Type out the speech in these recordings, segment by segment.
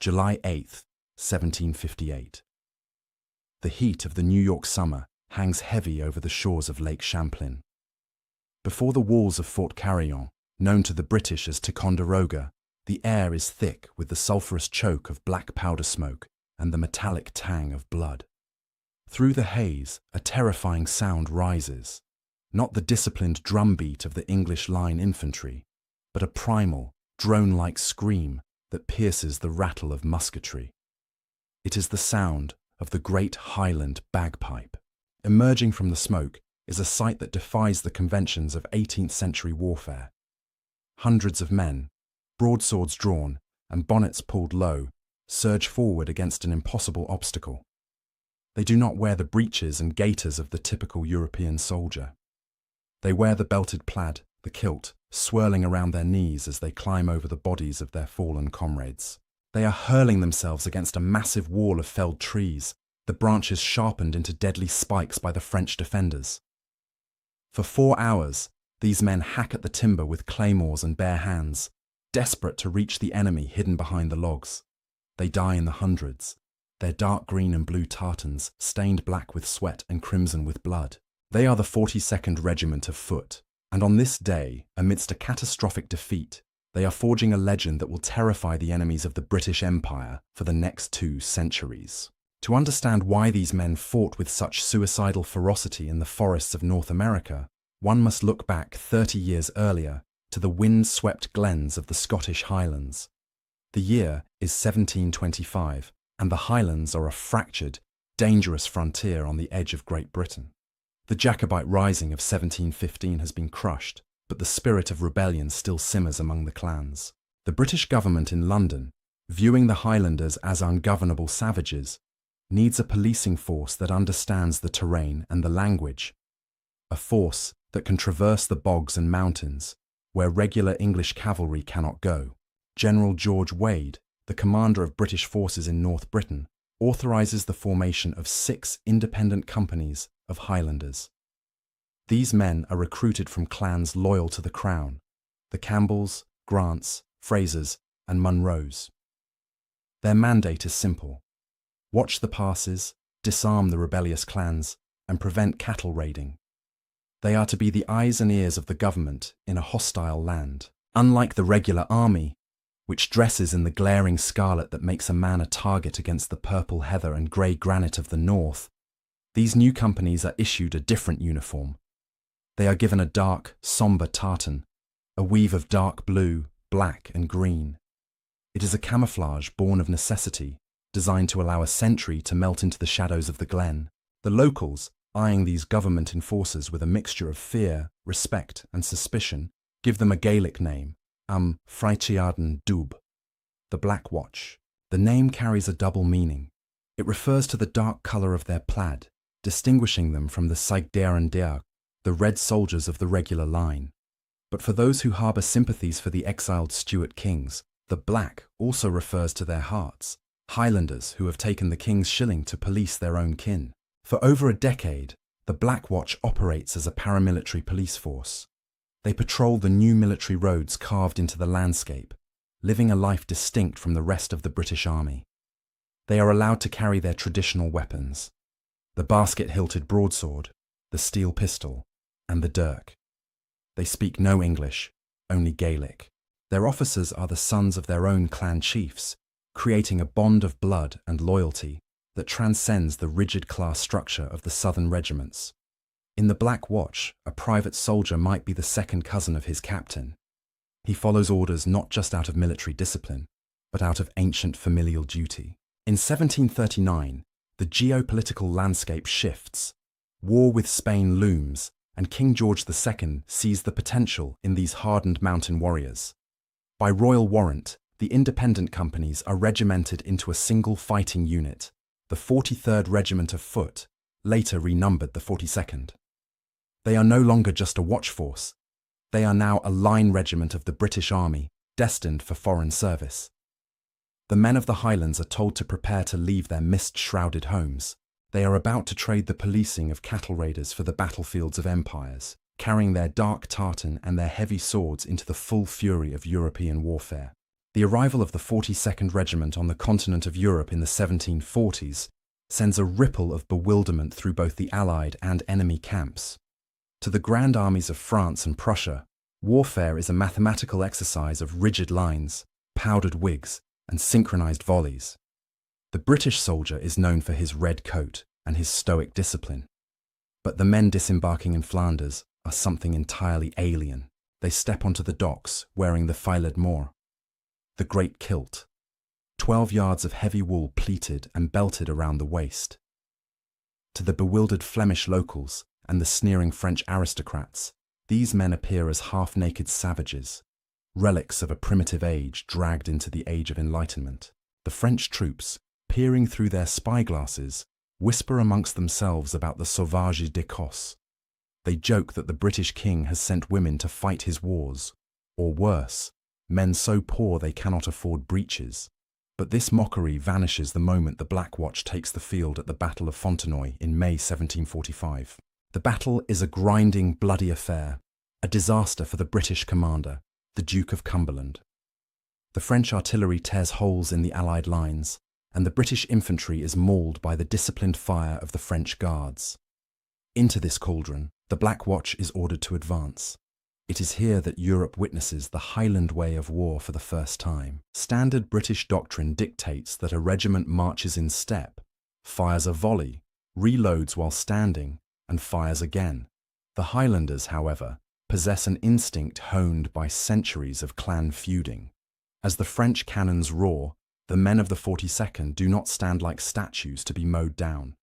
July 8, 1758. The heat of the New York summer hangs heavy over the shores of Lake Champlain. Before the walls of Fort Carillon, known to the British as Ticonderoga, the air is thick with the sulphurous choke of black powder smoke and the metallic tang of blood. Through the haze, a terrifying sound rises, not the disciplined drumbeat of the English line infantry, but a primal, drone-like scream that pierces the rattle of musketry. It is the sound of the great Highland bagpipe. Emerging from the smoke is a sight that defies the conventions of 18th century warfare. Hundreds of men, broadswords drawn and bonnets pulled low, surge forward against an impossible obstacle. They do not wear the breeches and gaiters of the typical European soldier. They wear the belted plaid, the kilt, swirling around their knees as they climb over the bodies of their fallen comrades. They are hurling themselves against a massive wall of felled trees, the branches sharpened into deadly spikes by the French defenders. For 4 hours, these men hack at the timber with claymores and bare hands, desperate to reach the enemy hidden behind the logs. They die in the hundreds, their dark green and blue tartans stained black with sweat and crimson with blood. They are the 42nd Regiment of Foot, and on this day, amidst a catastrophic defeat, they are forging a legend that will terrify the enemies of the British Empire for the next 2 centuries. To understand why these men fought with such suicidal ferocity in the forests of North America, one must look back 30 years earlier to the wind-swept glens of the Scottish Highlands. The year is 1725, and the Highlands are a fractured, dangerous frontier on the edge of Great Britain. The Jacobite Rising of 1715 has been crushed, but the spirit of rebellion still simmers among the clans. The British government in London, viewing the Highlanders as ungovernable savages, needs a policing force that understands the terrain and the language, a force that can traverse the bogs and mountains where regular English cavalry cannot go. General George Wade, the commander of British forces in North Britain, authorises the formation of 6 independent companies of Highlanders. These men are recruited from clans loyal to the Crown, the Campbells, Grants, Frasers, and Munros. Their mandate is simple: watch the passes, disarm the rebellious clans, and prevent cattle raiding. They are to be the eyes and ears of the government in a hostile land. Unlike the regular army, which dresses in the glaring scarlet that makes a man a target against the purple heather and grey granite of the north, these new companies are issued a different uniform. They are given a dark, sombre tartan, a weave of dark blue, black, and green. It is a camouflage born of necessity, designed to allow a sentry to melt into the shadows of the glen. The locals, eyeing these government enforcers with a mixture of fear, respect, and suspicion, give them a Gaelic name, Freitiarden Dub, the Black Watch. The name carries a double meaning. It refers to the dark colour of their plaid, distinguishing them from the Saigdearan Deag, the red soldiers of the regular line. But for those who harbour sympathies for the exiled Stuart kings, the black also refers to their hearts, Highlanders who have taken the king's shilling to police their own kin. For over a decade, the Black Watch operates as a paramilitary police force. They patrol the new military roads carved into the landscape, living a life distinct from the rest of the British Army. They are allowed to carry their traditional weapons: the basket-hilted broadsword, the steel pistol, and the dirk. They speak no English, only Gaelic. Their officers are the sons of their own clan chiefs, creating a bond of blood and loyalty that transcends the rigid class structure of the southern regiments. In the Black Watch, a private soldier might be the second cousin of his captain. He follows orders not just out of military discipline, but out of ancient familial duty. In 1739, the geopolitical landscape shifts. War with Spain looms, and King George II sees the potential in these hardened mountain warriors. By royal warrant, the independent companies are regimented into a single fighting unit, the 43rd Regiment of Foot, later renumbered the 42nd. They are no longer just a watch force. They are now a line regiment of the British Army, destined for foreign service. The men of the Highlands are told to prepare to leave their mist-shrouded homes. They are about to trade the policing of cattle raiders for the battlefields of empires, carrying their dark tartan and their heavy swords into the full fury of European warfare. The arrival of the 42nd Regiment on the continent of Europe in the 1740s sends a ripple of bewilderment through both the Allied and enemy camps. To the grand armies of France and Prussia, warfare is a mathematical exercise of rigid lines, powdered wigs, and synchronized volleys. The British soldier is known for his red coat and his stoic discipline. But the men disembarking in Flanders are something entirely alien. They step onto the docks wearing the filet mort, the great kilt, 12 yards of heavy wool pleated and belted around the waist. To the bewildered Flemish locals and the sneering French aristocrats, these men appear as half-naked savages, relics of a primitive age dragged into the age of enlightenment. The French troops, peering through their spyglasses, whisper amongst themselves about the sauvages d'Écosse. They joke that the British king has sent women to fight his wars, or worse, men so poor they cannot afford breeches. But this mockery vanishes the moment the Black Watch takes the field at the Battle of Fontenoy in May 1745. The battle is a grinding, bloody affair, a disaster for the British commander, the Duke of Cumberland. The French artillery tears holes in the Allied lines, and the British infantry is mauled by the disciplined fire of the French guards. Into this cauldron, the Black Watch is ordered to advance. It is here that Europe witnesses the Highland way of war for the first time. Standard British doctrine dictates that a regiment marches in step, fires a volley, reloads while standing, and fires again. The Highlanders, however, possess an instinct honed by centuries of clan feuding. As the French cannons roar, the men of the 42nd do not stand like statues to be mowed down.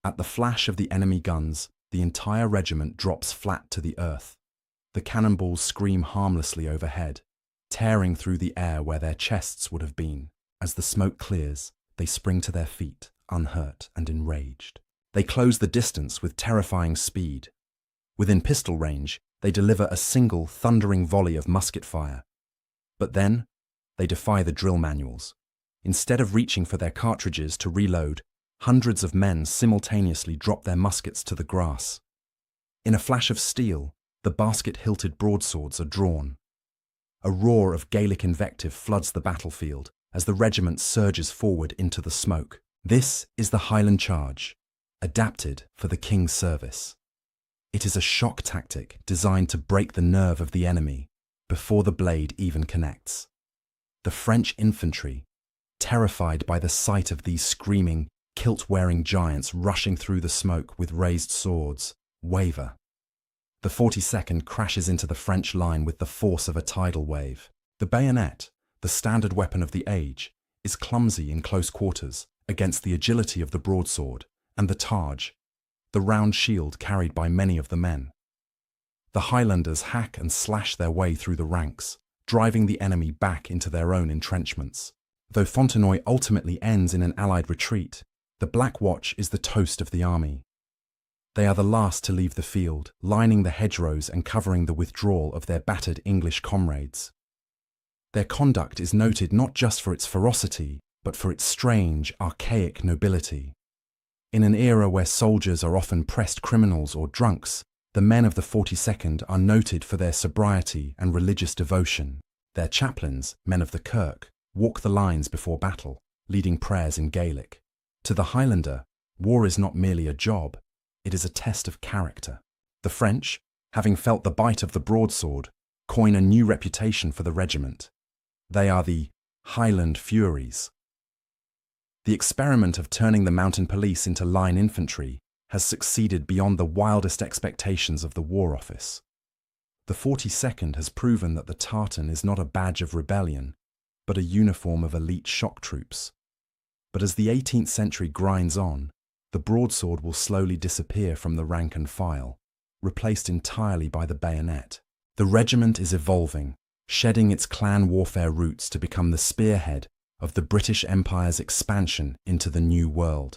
At the flash of the enemy guns, the entire regiment drops flat to the earth. The cannonballs scream harmlessly overhead, tearing through the air where their chests would have been. As the smoke clears, they spring to their feet, unhurt and enraged. They close the distance with terrifying speed. Within pistol range, they deliver a single thundering volley of musket fire. But then, they defy the drill manuals. Instead of reaching for their cartridges to reload, hundreds of men simultaneously drop their muskets to the grass. In a flash of steel, the basket-hilted broadswords are drawn. A roar of Gaelic invective floods the battlefield as the regiment surges forward into the smoke. This is the Highland Charge, adapted for the King's service. It is a shock tactic designed to break the nerve of the enemy before the blade even connects. The French infantry, terrified by the sight of these screaming, kilt-wearing giants rushing through the smoke with raised swords, waver. The 42nd crashes into the French line with the force of a tidal wave. The bayonet, the standard weapon of the age, is clumsy in close quarters against the agility of the broadsword and the targe, the round shield carried by many of the men. The Highlanders hack and slash their way through the ranks, driving the enemy back into their own entrenchments. Though Fontenoy ultimately ends in an Allied retreat, the Black Watch is the toast of the army. They are the last to leave the field, lining the hedgerows and covering the withdrawal of their battered English comrades. Their conduct is noted not just for its ferocity, but for its strange, archaic nobility. In an era where soldiers are often pressed criminals or drunks, the men of the 42nd are noted for their sobriety and religious devotion. Their chaplains, men of the Kirk, walk the lines before battle, leading prayers in Gaelic. To the Highlander, war is not merely a job, it is a test of character. The French, having felt the bite of the broadsword, coin a new reputation for the regiment. They are the Highland Furies. The experiment of turning the mountain police into line infantry has succeeded beyond the wildest expectations of the War Office. The 42nd has proven that the tartan is not a badge of rebellion, but a uniform of elite shock troops. But as the 18th century grinds on, the broadsword will slowly disappear from the rank and file, replaced entirely by the bayonet. The regiment is evolving, shedding its clan warfare roots to become the spearhead of the British Empire's expansion into the New World.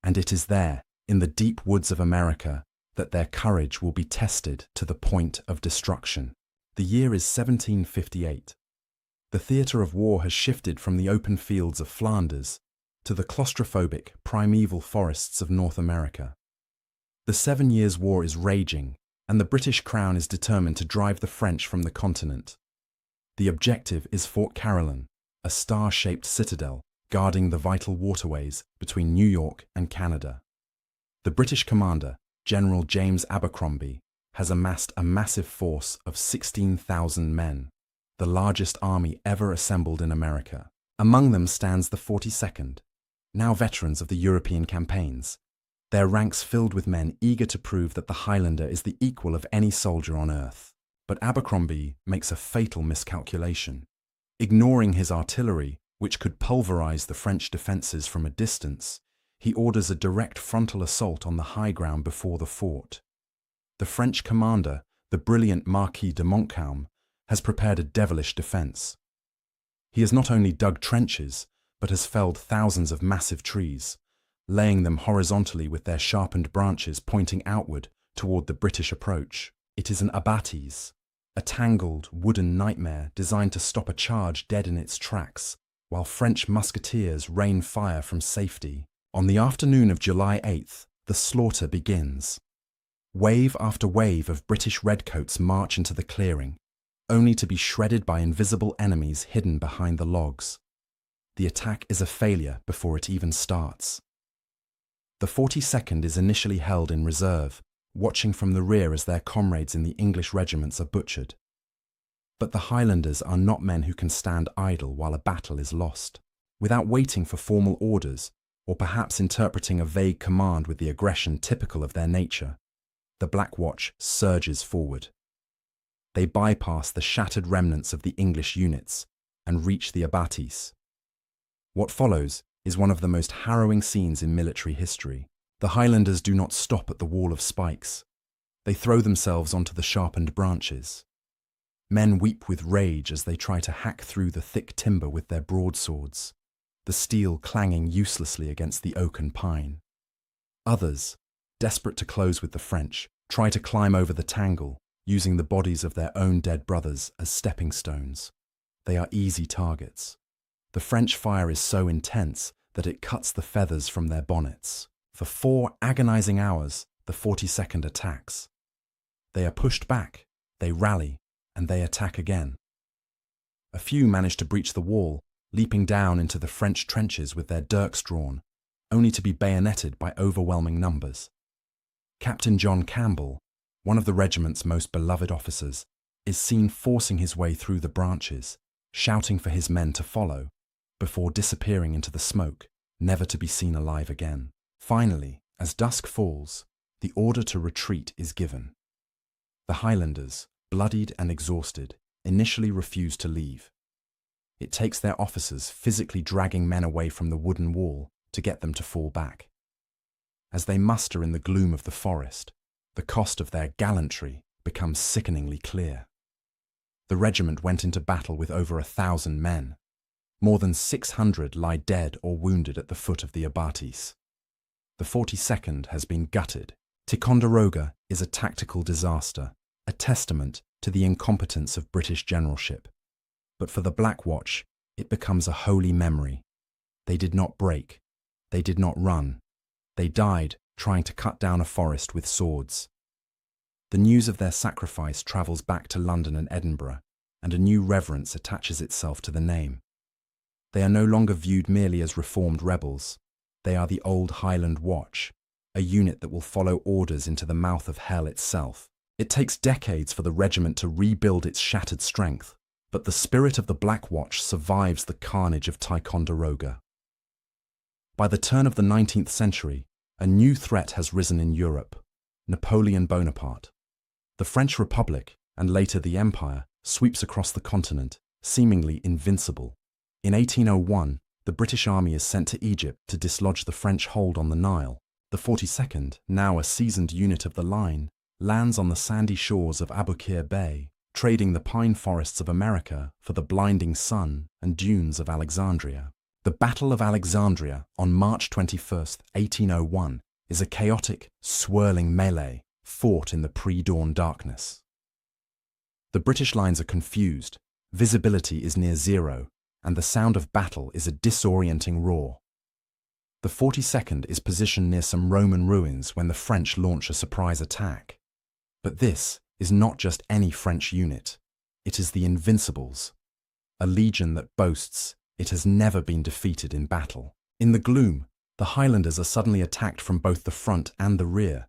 And it is there, in the deep woods of America, that their courage will be tested to the point of destruction. The year is 1758. The theatre of war has shifted from the open fields of Flanders to the claustrophobic, primeval forests of North America. The 7 Years' War is raging, and the British Crown is determined to drive the French from the continent. The objective is Fort Carillon, a star-shaped citadel guarding the vital waterways between New York and Canada. The British commander, General James Abercrombie, has amassed a massive force of 16,000 men, the largest army ever assembled in America. Among them stands the 42nd, now veterans of the European campaigns, their ranks filled with men eager to prove that the Highlander is the equal of any soldier on earth. But Abercrombie makes a fatal miscalculation. Ignoring his artillery, which could pulverize the French defenses from a distance, he orders a direct frontal assault on the high ground before the fort. The French commander, the brilliant Marquis de Montcalm, has prepared a devilish defense. He has not only dug trenches, but has felled thousands of massive trees, laying them horizontally with their sharpened branches pointing outward toward the British approach. It is an abattis, a tangled wooden nightmare designed to stop a charge dead in its tracks, while French musketeers rain fire from safety. On the afternoon of July 8th, the slaughter begins. Wave after wave of British redcoats march into the clearing, only to be shredded by invisible enemies hidden behind the logs. The attack is a failure before it even starts. The 42nd is initially held in reserve, watching from the rear as their comrades in the English regiments are butchered. But the Highlanders are not men who can stand idle while a battle is lost. Without waiting for formal orders, or perhaps interpreting a vague command with the aggression typical of their nature, the Black Watch surges forward. They bypass the shattered remnants of the English units and reach the abattis. What follows is one of the most harrowing scenes in military history. The Highlanders do not stop at the wall of spikes. They throw themselves onto the sharpened branches. Men weep with rage as they try to hack through the thick timber with their broadswords, the steel clanging uselessly against the oak and pine. Others, desperate to close with the French, try to climb over the tangle, using the bodies of their own dead brothers as stepping stones. They are easy targets. The French fire is so intense that it cuts the feathers from their bonnets. For 4 agonizing hours, the 42nd attacks. They are pushed back, they rally, and they attack again. A few manage to breach the wall, leaping down into the French trenches with their dirks drawn, only to be bayoneted by overwhelming numbers. Captain John Campbell, one of the regiment's most beloved officers, is seen forcing his way through the branches, shouting for his men to follow, before disappearing into the smoke, never to be seen alive again. Finally, as dusk falls, the order to retreat is given. The Highlanders, bloodied and exhausted, initially refuse to leave. It takes their officers physically dragging men away from the wooden wall to get them to fall back. As they muster in the gloom of the forest, the cost of their gallantry becomes sickeningly clear. The regiment went into battle with over 1,000 men. More than 600 lie dead or wounded at the foot of the abattis. The 42nd has been gutted. Ticonderoga is a tactical disaster, a testament to the incompetence of British generalship. But for the Black Watch, it becomes a holy memory. They did not break. They did not run. They died trying to cut down a forest with swords. The news of their sacrifice travels back to London and Edinburgh, and a new reverence attaches itself to the name. They are no longer viewed merely as reformed rebels. They are the old Highland Watch, a unit that will follow orders into the mouth of hell itself. It takes decades for the regiment to rebuild its shattered strength, but the spirit of the Black Watch survives the carnage of Ticonderoga. By the turn of the 19th century, a new threat has risen in Europe: Napoleon Bonaparte. The French Republic, and later the Empire, sweeps across the continent, seemingly invincible. In 1801, the British army is sent to Egypt to dislodge the French hold on the Nile. The 42nd, now a seasoned unit of the line, lands on the sandy shores of Aboukir Bay, trading the pine forests of America for the blinding sun and dunes of Alexandria. The Battle of Alexandria on March 21, 1801, is a chaotic, swirling melee fought in the pre-dawn darkness. The British lines are confused, visibility is near zero, and the sound of battle is a disorienting roar. The 42nd is positioned near some Roman ruins when the French launch a surprise attack. But this is not just any French unit. It is the Invincibles, a legion that boasts it has never been defeated in battle. In the gloom, the Highlanders are suddenly attacked from both the front and the rear.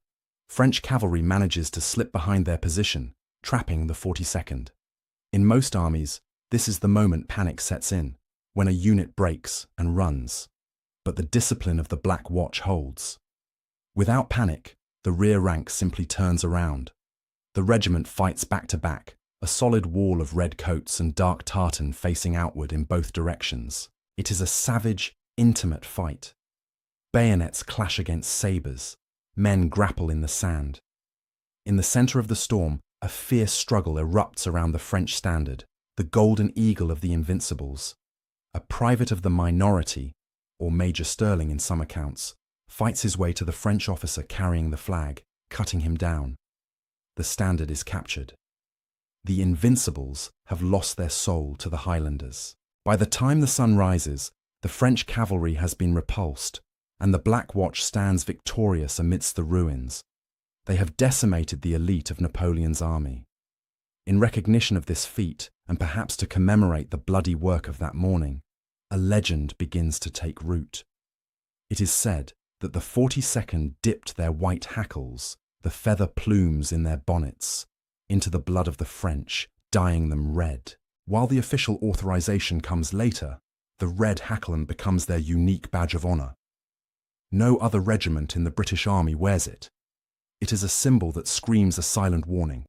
French cavalry manages to slip behind their position, trapping the 42nd. In most armies, this is the moment panic sets in, when a unit breaks and runs. But the discipline of the Black Watch holds. Without panic, the rear rank simply turns around. The regiment fights back to back, a solid wall of red coats and dark tartan facing outward in both directions. It is a savage, intimate fight. Bayonets clash against sabres. Men grapple in the sand. In the centre of the storm, a fierce struggle erupts around the French standard, the golden eagle of the Invincibles. A private of the minority, or Major Sterling in some accounts, fights his way to the French officer carrying the flag, cutting him down. The standard is captured. The Invincibles have lost their soul to the Highlanders. By the time the sun rises, the French cavalry has been repulsed, and the Black Watch stands victorious amidst the ruins. They have decimated the elite of Napoleon's army. In recognition of this feat, and perhaps to commemorate the bloody work of that morning, a legend begins to take root. It is said that the 42nd dipped their white hackles, the feather plumes in their bonnets, into the blood of the French, dyeing them red. While the official authorization comes later, the red hacklen becomes their unique badge of honor. No other regiment in the British Army wears it. It is a symbol that screams a silent warning.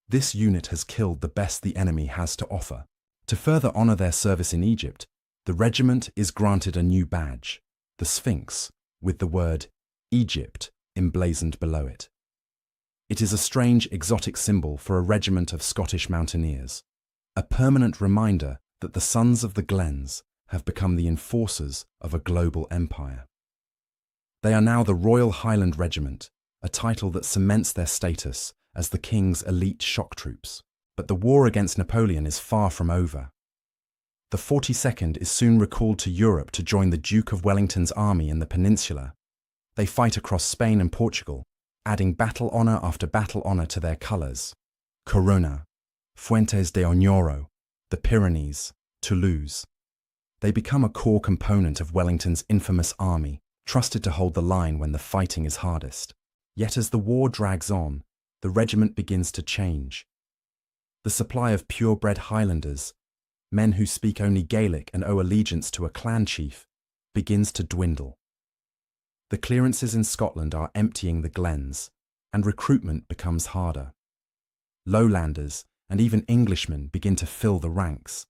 This unit has killed the best the enemy has to offer. To further honor their service in Egypt, the regiment is granted a new badge, the Sphinx, with the word Egypt emblazoned below it. It is a strange, exotic symbol for a regiment of Scottish mountaineers, a permanent reminder that the sons of the Glens have become the enforcers of a global empire. They are now the Royal Highland Regiment, a title that cements their status as the King's elite shock troops. But the war against Napoleon is far from over. The 42nd is soon recalled to Europe to join the Duke of Wellington's army in the peninsula. They fight across Spain and Portugal, adding battle honour after battle honour to their colours. Corona, Fuentes de Oñoro, the Pyrenees, Toulouse. They become a core component of Wellington's infamous army, trusted to hold the line when the fighting is hardest. Yet as the war drags on, the regiment begins to change. The supply of purebred Highlanders, men who speak only Gaelic and owe allegiance to a clan chief, begins to dwindle. The clearances in Scotland are emptying the glens, and recruitment becomes harder. Lowlanders and even Englishmen begin to fill the ranks,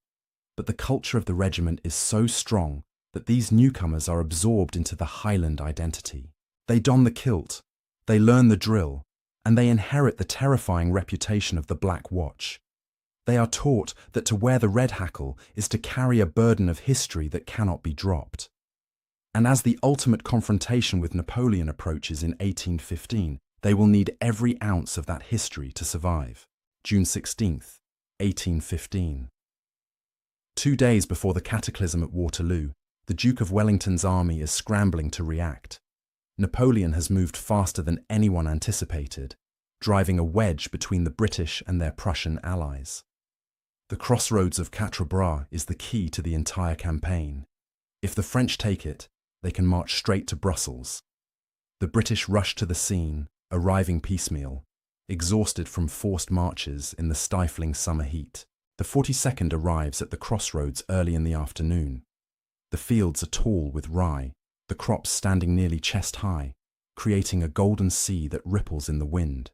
but the culture of the regiment is so strong that these newcomers are absorbed into the Highland identity. They don the kilt, they learn the drill, and they inherit the terrifying reputation of the Black Watch. They are taught that to wear the red hackle is to carry a burden of history that cannot be dropped. And as the ultimate confrontation with Napoleon approaches in 1815, they will need every ounce of that history to survive. June 16th, 1815. 2 days before the cataclysm at Waterloo, the Duke of Wellington's army is scrambling to react. Napoleon has moved faster than anyone anticipated, driving a wedge between the British and their Prussian allies. The crossroads of Quatre Bras is the key to the entire campaign. If the French take it, they can march straight to Brussels. The British rush to the scene, arriving piecemeal, exhausted from forced marches in the stifling summer heat. The 42nd arrives at the crossroads early in the afternoon. The fields are tall with rye, the crops standing nearly chest-high, creating a golden sea that ripples in the wind.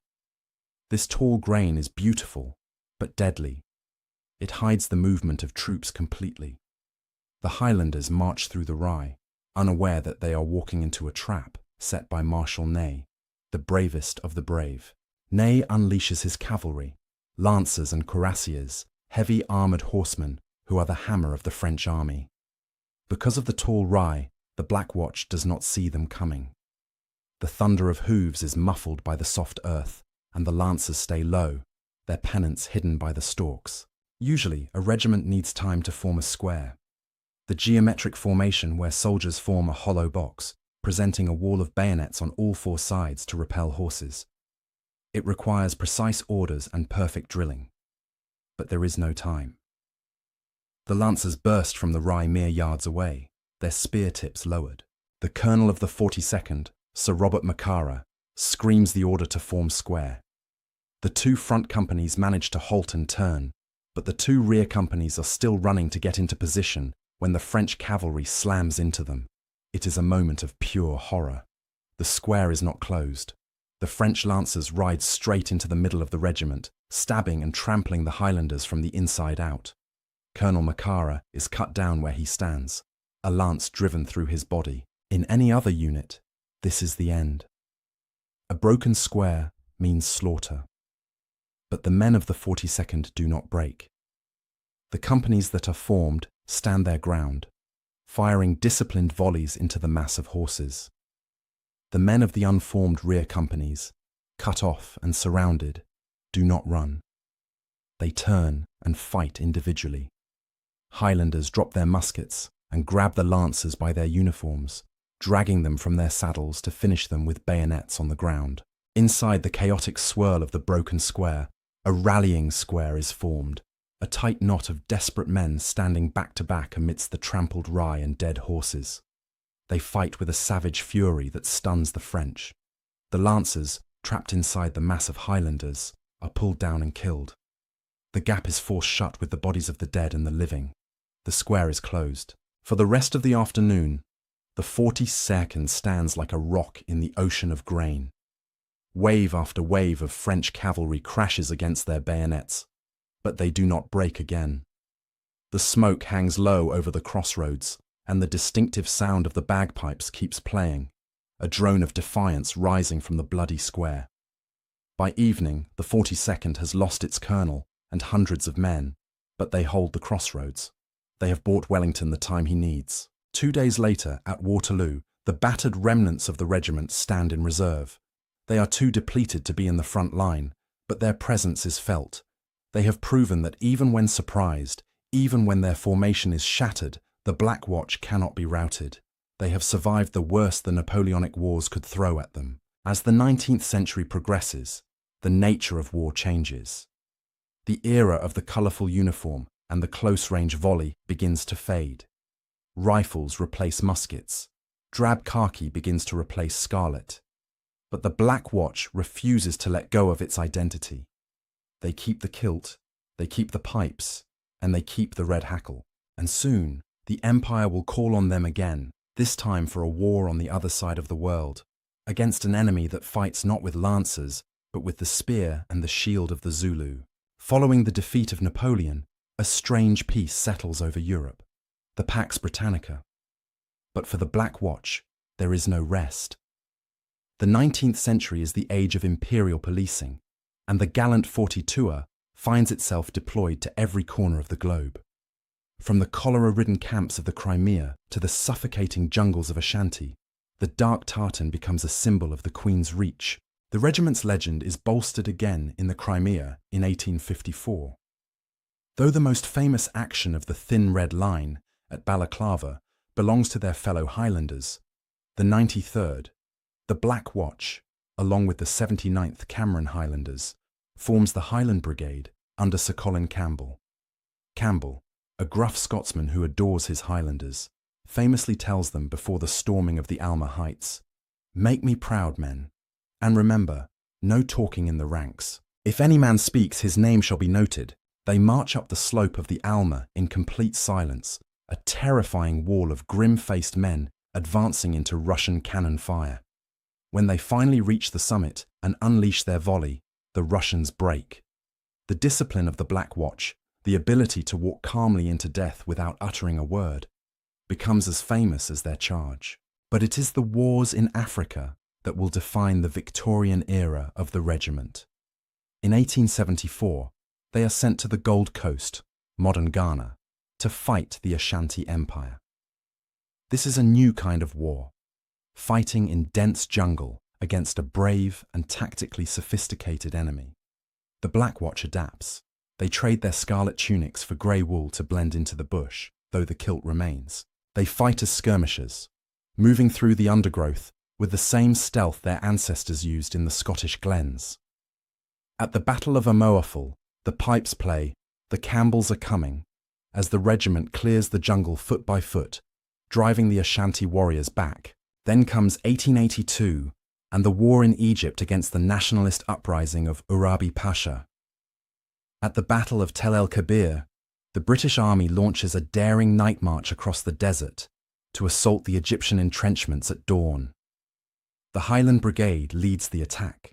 This tall grain is beautiful, but deadly. It hides the movement of troops completely. The Highlanders march through the rye, unaware that they are walking into a trap set by Marshal Ney, the bravest of the brave. Ney unleashes his cavalry, lancers and cuirassiers, heavy armoured horsemen who are the hammer of the French army. Because of the tall rye, the Black Watch does not see them coming. The thunder of hooves is muffled by the soft earth, and the lancers stay low, their pennants hidden by the stalks. Usually, a regiment needs time to form a square. The geometric formation where soldiers form a hollow box, presenting a wall of bayonets on all four sides to repel horses. It requires precise orders and perfect drilling. But there is no time. The lancers burst from the rye mere yards away, their spear tips lowered. The colonel of the 42nd, Sir Robert Macara, screams the order to form square. The two front companies manage to halt and turn, but the two rear companies are still running to get into position when the French cavalry slams into them. It is a moment of pure horror. The square is not closed. The French lancers ride straight into the middle of the regiment, stabbing and trampling the Highlanders from the inside out. Colonel Macara is cut down where he stands, a lance driven through his body. In any other unit, this is the end. A broken square means slaughter. But the men of the 42nd do not break. The companies that are formed stand their ground, firing disciplined volleys into the mass of horses. The men of the unformed rear companies, cut off and surrounded, do not run. They turn and fight individually. Highlanders drop their muskets and grab the lancers by their uniforms, dragging them from their saddles to finish them with bayonets on the ground. Inside the chaotic swirl of the broken square, a rallying square is formed, a tight knot of desperate men standing back to back amidst the trampled rye and dead horses. They fight with a savage fury that stuns the French. The lancers, trapped inside the mass of Highlanders, are pulled down and killed. The gap is forced shut with the bodies of the dead and the living. The square is closed. For the rest of the afternoon, the 42nd stands like a rock in the ocean of grain. Wave after wave of French cavalry crashes against their bayonets, but they do not break again. The smoke hangs low over the crossroads, and the distinctive sound of the bagpipes keeps playing, a drone of defiance rising from the bloody square. By evening, the 42nd has lost its colonel and hundreds of men, but they hold the crossroads. They have bought Wellington the time he needs. 2 days later, at Waterloo, the battered remnants of the regiment stand in reserve. They are too depleted to be in the front line, but their presence is felt. They have proven that even when surprised, even when their formation is shattered, the Black Watch cannot be routed. They have survived the worst the Napoleonic Wars could throw at them. As the 19th century progresses, the nature of war changes. The era of the colourful uniform and the close-range volley begins to fade. Rifles replace muskets. Drab khaki begins to replace scarlet. But the Black Watch refuses to let go of its identity. They keep the kilt, they keep the pipes, and they keep the red hackle. And soon, the Empire will call on them again, this time for a war on the other side of the world, against an enemy that fights not with lancers, but with the spear and the shield of the Zulu. Following the defeat of Napoleon, a strange peace settles over Europe, the Pax Britannica. But for the Black Watch, there is no rest. The 19th century is the age of imperial policing, and the gallant 42er finds itself deployed to every corner of the globe. From the cholera-ridden camps of the Crimea to the suffocating jungles of Ashanti, the dark tartan becomes a symbol of the Queen's reach. The regiment's legend is bolstered again in the Crimea in 1854. Though the most famous action of the Thin Red Line at Balaclava belongs to their fellow Highlanders, the 93rd, the Black Watch, along with the 79th Cameron Highlanders, forms the Highland Brigade under Sir Colin Campbell. Campbell, a gruff Scotsman who adores his Highlanders, famously tells them before the storming of the Alma Heights, "Make me proud, men, and remember, no talking in the ranks. If any man speaks, his name shall be noted." They march up the slope of the Alma in complete silence, a terrifying wall of grim-faced men advancing into Russian cannon fire. When they finally reach the summit and unleash their volley, the Russians break. The discipline of the Black Watch, the ability to walk calmly into death without uttering a word, becomes as famous as their charge. But it is the wars in Africa that will define the Victorian era of the regiment. In 1874, they are sent to the Gold Coast, modern Ghana, to fight the Ashanti Empire. This is a new kind of war, fighting in dense jungle against a brave and tactically sophisticated enemy. The Black Watch adapts. They trade their scarlet tunics for grey wool to blend into the bush, though the kilt remains. They fight as skirmishers, moving through the undergrowth with the same stealth their ancestors used in the Scottish glens. At the Battle of Amoaful, the pipes play, "The Campbells are coming," as the regiment clears the jungle foot by foot, driving the Ashanti warriors back. Then comes 1882 and the war in Egypt against the nationalist uprising of Urabi Pasha. At the Battle of Tel el-Kebir, the British Army launches a daring night march across the desert to assault the Egyptian entrenchments at dawn. The Highland Brigade leads the attack.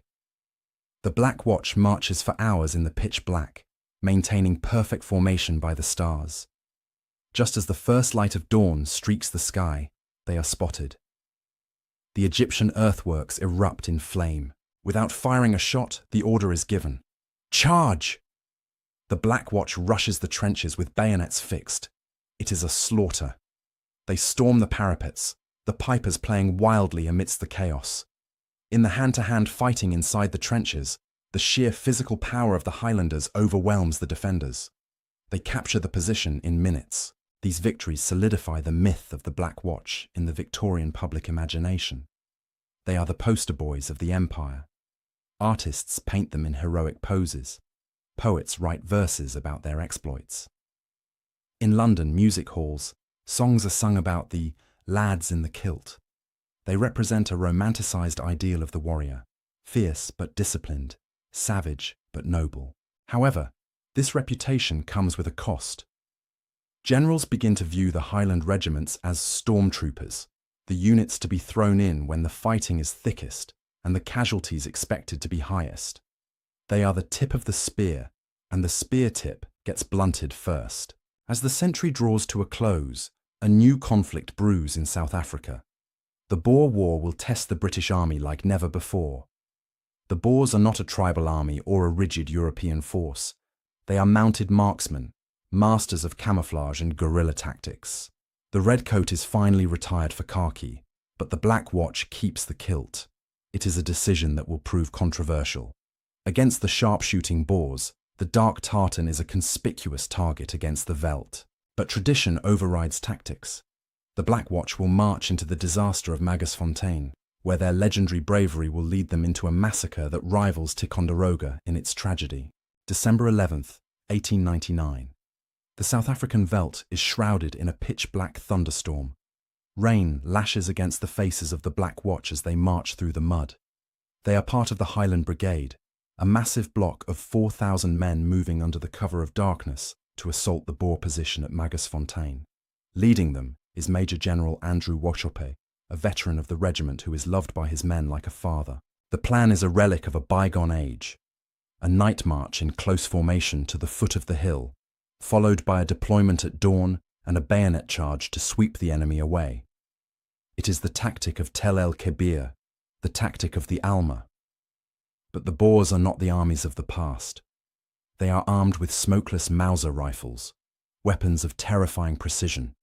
The Black Watch marches for hours in the pitch black, maintaining perfect formation by the stars. Just as the first light of dawn streaks the sky, they are spotted. The Egyptian earthworks erupt in flame. Without firing a shot, the order is given. Charge! The Black Watch rushes the trenches with bayonets fixed. It is a slaughter. They storm the parapets, the pipers playing wildly amidst the chaos. In the hand-to-hand fighting inside the trenches, the sheer physical power of the Highlanders overwhelms the defenders. They capture the position in minutes. These victories solidify the myth of the Black Watch in the Victorian public imagination. They are the poster boys of the Empire. Artists paint them in heroic poses. Poets write verses about their exploits. In London music halls, songs are sung about the lads in the kilt. They represent a romanticized ideal of the warrior, fierce but disciplined, savage but noble. However, this reputation comes with a cost. Generals begin to view the Highland regiments as stormtroopers, the units to be thrown in when the fighting is thickest and the casualties expected to be highest. They are the tip of the spear, and the spear tip gets blunted first. As the century draws to a close, a new conflict brews in South Africa. The Boer War will test the British Army like never before. The Boers are not a tribal army or a rigid European force. They are mounted marksmen, masters of camouflage and guerrilla tactics. The redcoat is finally retired for khaki, but the Black Watch keeps the kilt. It is a decision that will prove controversial. Against the sharpshooting Boers, the dark tartan is a conspicuous target against the veldt. But tradition overrides tactics. The Black Watch will march into the disaster of Magersfontein, where their legendary bravery will lead them into a massacre that rivals Ticonderoga in its tragedy. December 11th, 1899. The South African veldt is shrouded in a pitch-black thunderstorm. Rain lashes against the faces of the Black Watch as they march through the mud. They are part of the Highland Brigade, a massive block of 4,000 men moving under the cover of darkness to assault the Boer position at Magersfontein. Leading them is Major General Andrew Washope, a veteran of the regiment who is loved by his men like a father. The plan is a relic of a bygone age, a night march in close formation to the foot of the hill, followed by a deployment at dawn and a bayonet charge to sweep the enemy away. It is the tactic of Tel el-Kebir, the tactic of the Alma. But the Boers are not the armies of the past. They are armed with smokeless Mauser rifles, weapons of terrifying precision.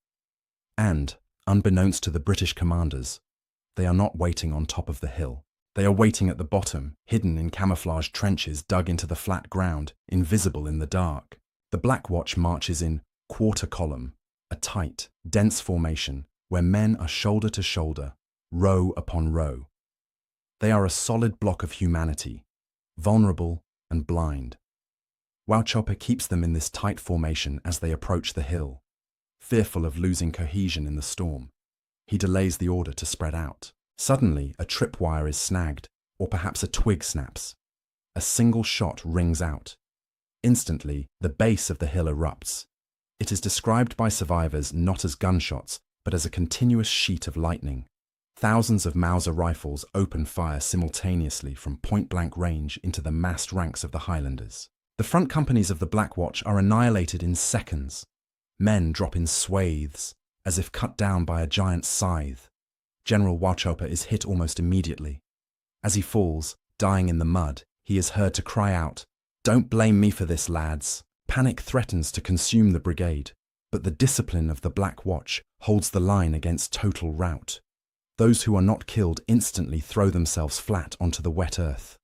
And, unbeknownst to the British commanders, they are not waiting on top of the hill. They are waiting at the bottom, hidden in camouflaged trenches dug into the flat ground, invisible in the dark. The Black Watch marches in quarter column, a tight, dense formation where men are shoulder to shoulder, row upon row. They are a solid block of humanity, vulnerable and blind. Washope keeps them in this tight formation as they approach the hill, fearful of losing cohesion in the storm. He delays the order to spread out. Suddenly, a tripwire is snagged, or perhaps a twig snaps. A single shot rings out. Instantly, the base of the hill erupts. It is described by survivors not as gunshots, but as a continuous sheet of lightning. Thousands of Mauser rifles open fire simultaneously from point-blank range into the massed ranks of the Highlanders. The front companies of the Black Watch are annihilated in seconds. Men drop in swathes, as if cut down by a giant scythe. General Washope is hit almost immediately. As he falls, dying in the mud, he is heard to cry out, "Don't blame me for this, lads." Panic threatens to consume the brigade, but the discipline of the Black Watch holds the line against total rout. Those who are not killed instantly throw themselves flat onto the wet earth.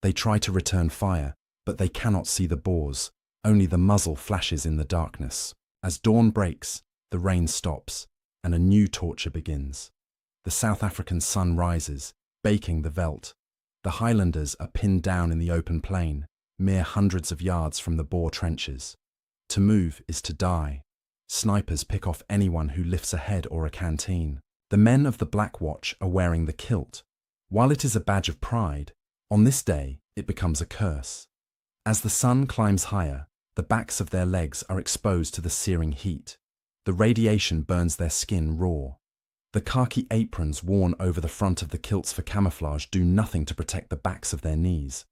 They try to return fire, but they cannot see the Boers. Only the muzzle flashes in the darkness. As dawn breaks, the rain stops, and a new torture begins. The South African sun rises, baking the veldt. The Highlanders are pinned down in the open plain, mere hundreds of yards from the Boer trenches. To move is to die. Snipers pick off anyone who lifts a head or a canteen. The men of the Black Watch are wearing the kilt. While it is a badge of pride, on this day it becomes a curse. As the sun climbs higher, the backs of their legs are exposed to the searing heat. The radiation burns their skin raw. The khaki aprons worn over the front of the kilts for camouflage do nothing to protect the backs of their knees.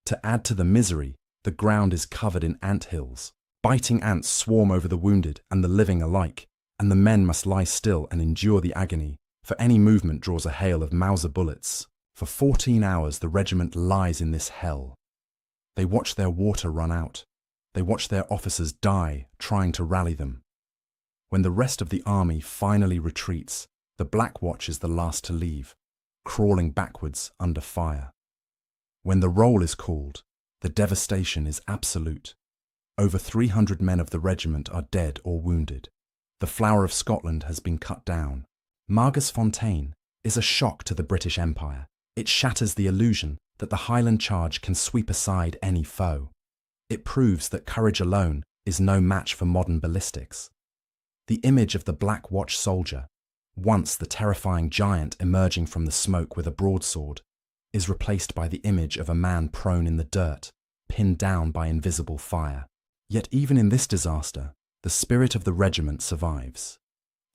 To add to the misery, the ground is covered in ant hills. Biting ants swarm over the wounded and the living alike, and the men must lie still and endure the agony, for any movement draws a hail of Mauser bullets. For 14 hours the regiment lies in this hell. They watch their water run out. They watch their officers die trying to rally them. When the rest of the army finally retreats, the Black Watch is the last to leave, crawling backwards under fire. When the roll is called, the devastation is absolute. Over 300 men of the regiment are dead or wounded. The flower of Scotland has been cut down. Magersfontein is a shock to the British Empire. It shatters the illusion that the Highland charge can sweep aside any foe. It proves that courage alone is no match for modern ballistics. The image of the Black Watch soldier, once the terrifying giant emerging from the smoke with a broadsword, is replaced by the image of a man prone in the dirt, pinned down by invisible fire. Yet even in this disaster, the spirit of the regiment survives.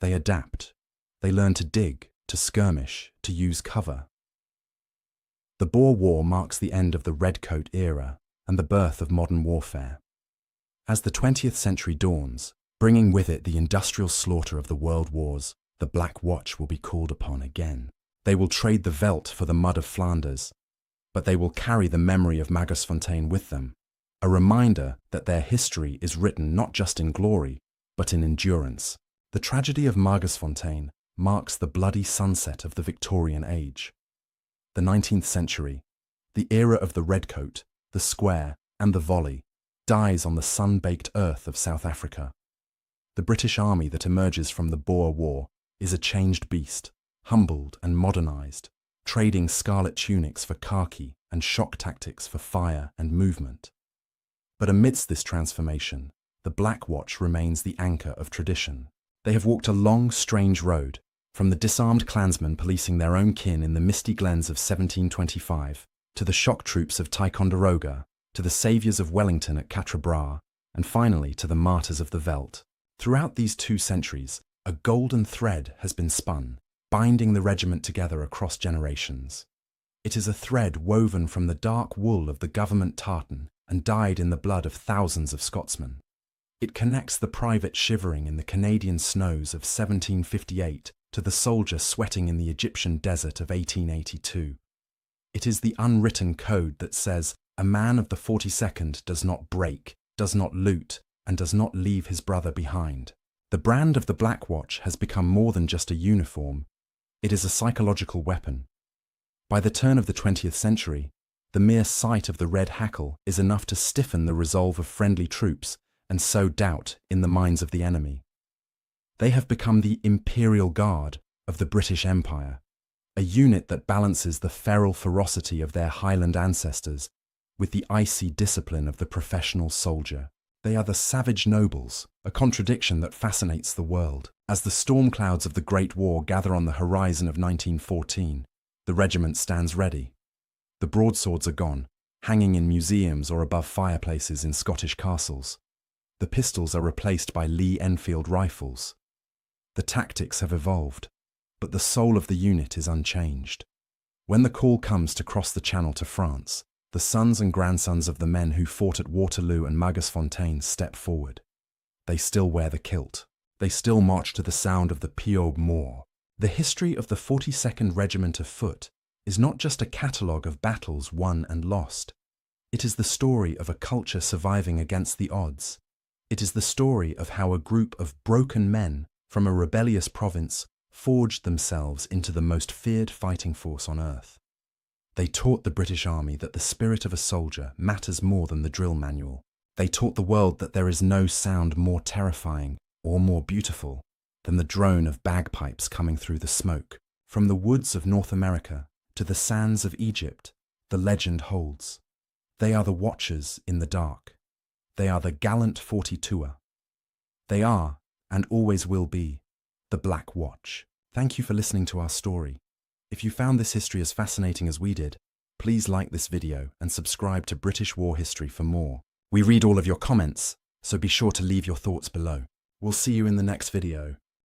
They adapt. They learn to dig, to skirmish, to use cover. The Boer War marks the end of the Redcoat era and the birth of modern warfare. As the 20th century dawns, bringing with it the industrial slaughter of the world wars, the Black Watch will be called upon again. They will trade the veldt for the mud of Flanders, but they will carry the memory of Magersfontein with them, a reminder that their history is written not just in glory, but in endurance. The tragedy of Magersfontein marks the bloody sunset of the Victorian age. The 19th century, the era of the redcoat, the square, and the volley, dies on the sun-baked earth of South Africa. The British army that emerges from the Boer War is a changed beast, humbled and modernized, trading scarlet tunics for khaki and shock tactics for fire and movement. But amidst this transformation, the Black Watch remains the anchor of tradition. They have walked a long, strange road, from the disarmed clansmen policing their own kin in the misty glens of 1725, to the shock troops of Ticonderoga, to the saviours of Wellington at Quatre Bras, and finally to the martyrs of the veldt. Throughout these 2 centuries, a golden thread has been spun, binding the regiment together across generations. It is a thread woven from the dark wool of the government tartan and dyed in the blood of thousands of Scotsmen. It connects the private shivering in the Canadian snows of 1758 to the soldier sweating in the Egyptian desert of 1882. It is the unwritten code that says a man of the 42nd does not break, does not loot, and does not leave his brother behind. The brand of the Black Watch has become more than just a uniform. It is a psychological weapon. By the turn of the 20th century, the mere sight of the red hackle is enough to stiffen the resolve of friendly troops and sow doubt in the minds of the enemy. They have become the Imperial Guard of the British Empire, a unit that balances the feral ferocity of their Highland ancestors with the icy discipline of the professional soldier. They are the savage nobles, a contradiction that fascinates the world. As the storm clouds of the Great War gather on the horizon of 1914, the regiment stands ready. The broadswords are gone, hanging in museums or above fireplaces in Scottish castles. The pistols are replaced by Lee-Enfield rifles. The tactics have evolved, but the soul of the unit is unchanged. When the call comes to cross the Channel to France, the sons and grandsons of the men who fought at Waterloo and Magersfontein step forward. They still wear the kilt. They still march to the sound of the Piob Moor. The history of the 42nd Regiment of Foot is not just a catalogue of battles won and lost. It is the story of a culture surviving against the odds. It is the story of how a group of broken men from a rebellious province forged themselves into the most feared fighting force on earth. They taught the British Army that the spirit of a soldier matters more than the drill manual. They taught the world that there is no sound more terrifying or more beautiful than the drone of bagpipes coming through the smoke. From the woods of North America to the sands of Egypt, the legend holds. They are the watchers in the dark. They are the gallant 42er. They are, and always will be, the Black Watch. Thank you for listening to our story. If you found this history as fascinating as we did, please like this video and subscribe to British War History for more. We read all of your comments, so be sure to leave your thoughts below. We'll see you in the next video.